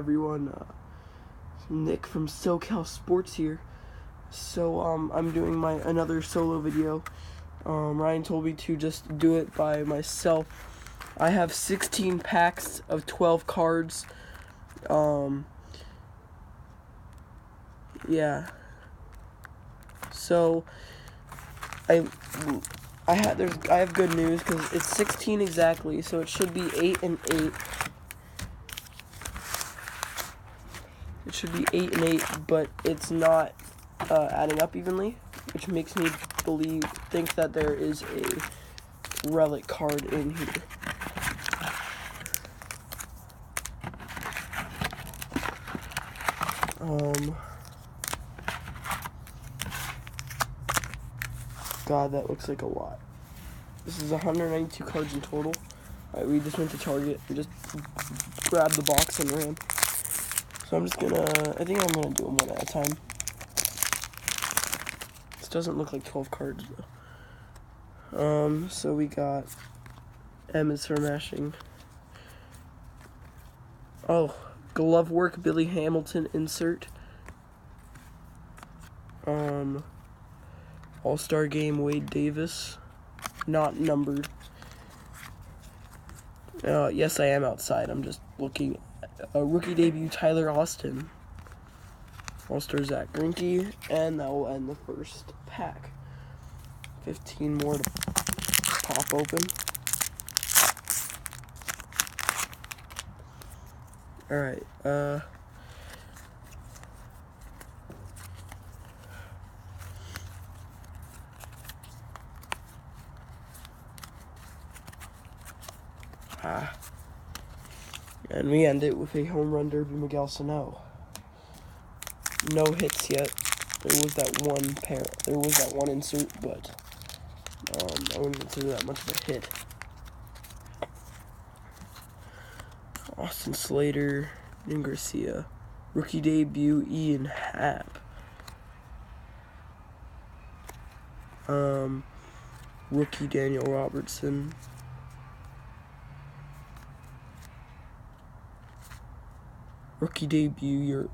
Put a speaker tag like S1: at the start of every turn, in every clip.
S1: everyone? Nick from SoCal Sports here. So I'm doing another solo video. Ryan told me to just do it by myself. I have 16 packs of 12 cards. Yeah. So I have good news because it's 16 exactly, so it should be 8 and 8. It should be 8 and 8, but it's not adding up evenly, which makes me think that there is a relic card in here. God, that looks like a lot. This is 192 cards in total. Alright, we just went to Target and just grabbed the box and ran. So I think I'm gonna do them one at a time. This doesn't look like 12 cards though. So we got M is for mashing. Oh, glove work, Billy Hamilton insert. All-Star Game, Wade Davis. Not numbered. Yes, I am outside. I'm just looking at a rookie debut, Tyler Austin. All-Star Zach Greinke, and that will end the first pack. 15 more to pop open. Alright, and we end it with a home run derby, Miguel Sano. No hits yet. There was that one insert, but I wouldn't consider that much of a hit. Austin Slater, Ian Garcia, rookie debut, Ian Happ. Rookie Daniel Robertson. Rookie debut,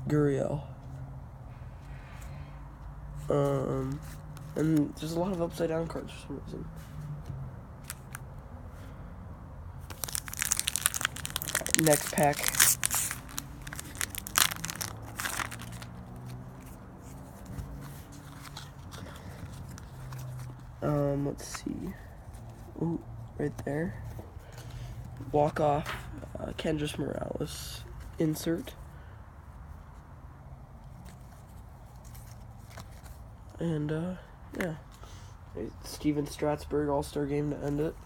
S1: Gurriel. And there's a lot of upside down cards for some reason. Next pack. Let's see. Ooh, right there. Walk off, Kendrys Morales insert. And, yeah. Steven Strasburg All-Star Game to end it.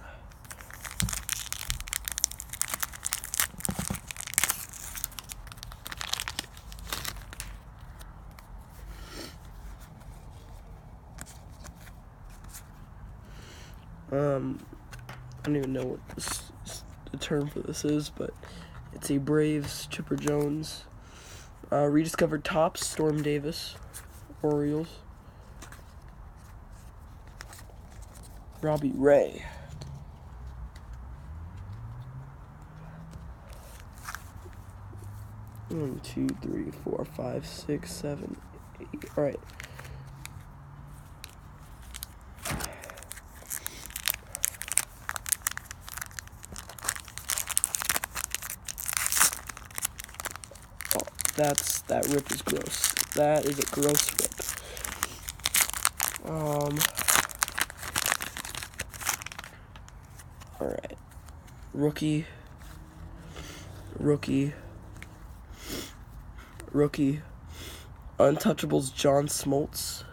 S1: I don't even know what the term for this is, but it's a Braves Chipper Jones. Rediscovered Topps, Storm Davis, Orioles. Robbie Ray. One, 2, 3, 4, 5, 6, 7, 8. All right. That rip is gross. That is a gross rip. Alright. Rookie. Untouchables, John Smoltz.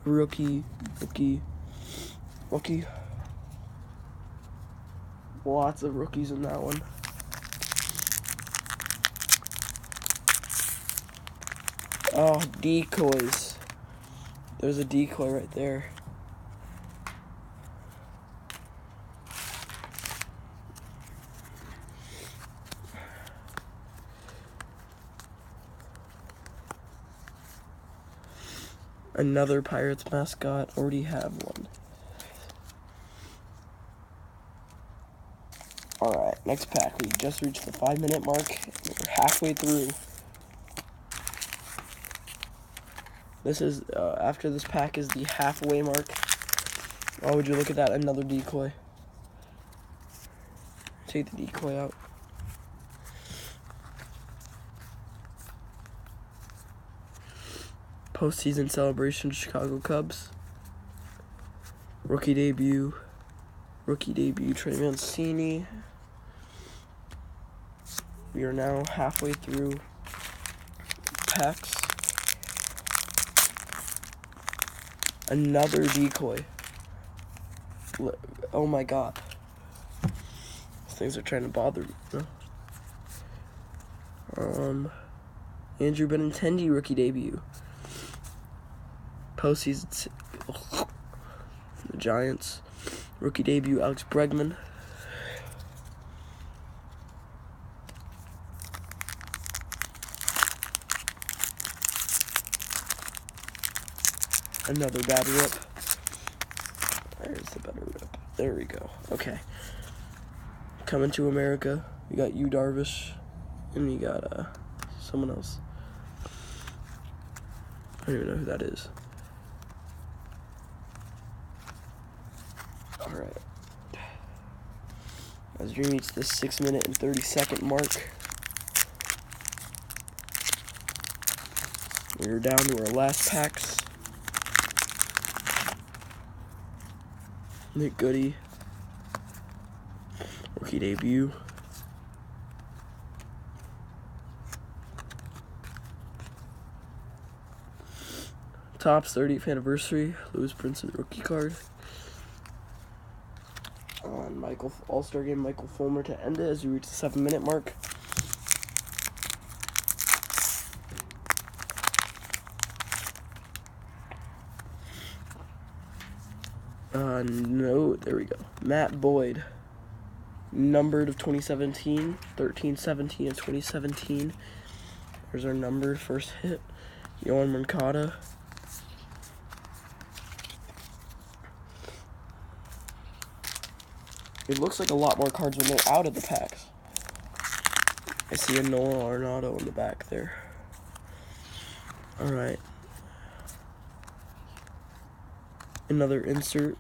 S1: Rookie. Lots of rookies in that one. Oh, decoys. There's a decoy right there. Another Pirates mascot. Already have one. Alright, next pack. We just reached the 5-minute mark. We're halfway through. This is, after this pack is the halfway mark. Oh, would you look at that? Another decoy. Take the decoy out. Postseason celebration, Chicago Cubs. Rookie debut. Rookie debut, Trey Mancini. We are now halfway through packs. Another decoy. Oh my god. These things are trying to bother me. Andrew Benintendi rookie debut. Postseason. The Giants. Rookie debut, Alex Bregman. Another bad rip. There's the better rip. There we go. Okay. Coming to America. We got Yu Darvish. And we got someone else. I don't even know who that is. Alright. As we reach the 6-minute and 30-second mark, we're down to our last packs. Nick Goody, rookie debut. Topps 30th anniversary, Lewis Brinson rookie card. On All-Star Game, Michael Fulmer to end it as we reach the 7-minute mark. No, there we go. Matt Boyd, numbered of 2017, 13, 17, and 2017. There's our numbered first hit. Yohan Moncada. It looks like a lot more cards when they're out of the packs. I see a Nolan Arenado in the back there. Alright. Another insert.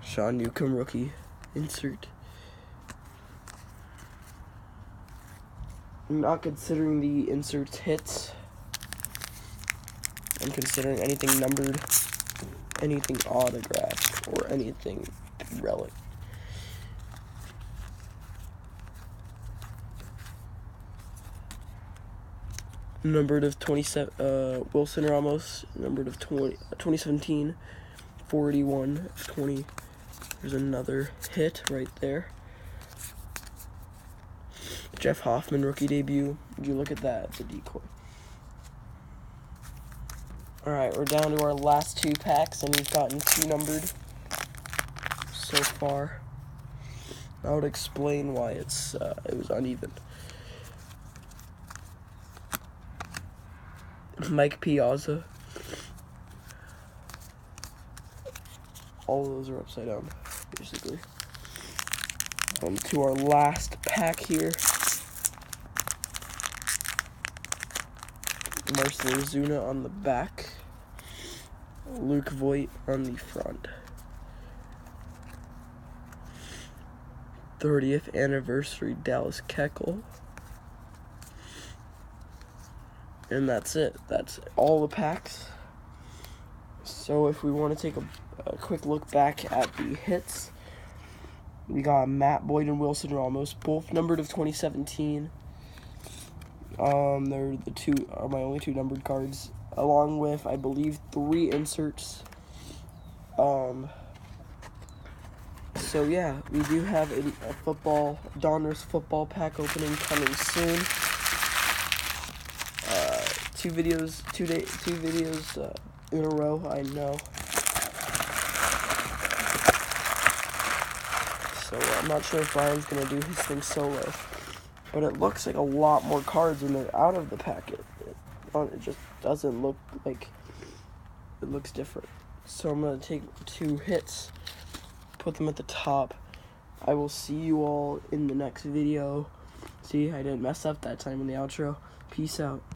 S1: Sean Newcomb rookie insert. I'm not considering the inserts hits. I'm considering anything numbered, anything autographed, or anything relic. Numbered of 27, Wilson Ramos, numbered of 2017, 41 of 20. There's another hit right there. Jeff Hoffman rookie debut. Would you look at that? It's a decoy. Alright, we're down to our last 2 packs, and we've gotten 2 numbered so far. I would explain why it was uneven. Mike Piazza. All of those are upside down, basically. To our last pack here. Marcell Ozuna on the back. Luke Voit on the front. 30th anniversary Dallas Keuchel. And that's it. That's all the packs. So if we want to take a quick look back at the hits, we got Matt Boyd and Wilson Ramos, both numbered of 2017. They're my only 2 numbered cards, along with, I believe, 3 inserts. So yeah, we do have a Donruss football pack opening coming soon. 2 videos in a row, I know. So I'm not sure if Ryan's gonna do his thing solo, but it looks like a lot more cards when they're out of the packet. It just doesn't look like it looks different. So I'm gonna take 2 hits, put them at the top. I will see you all in the next video. See, I didn't mess up that time in the outro. Peace out.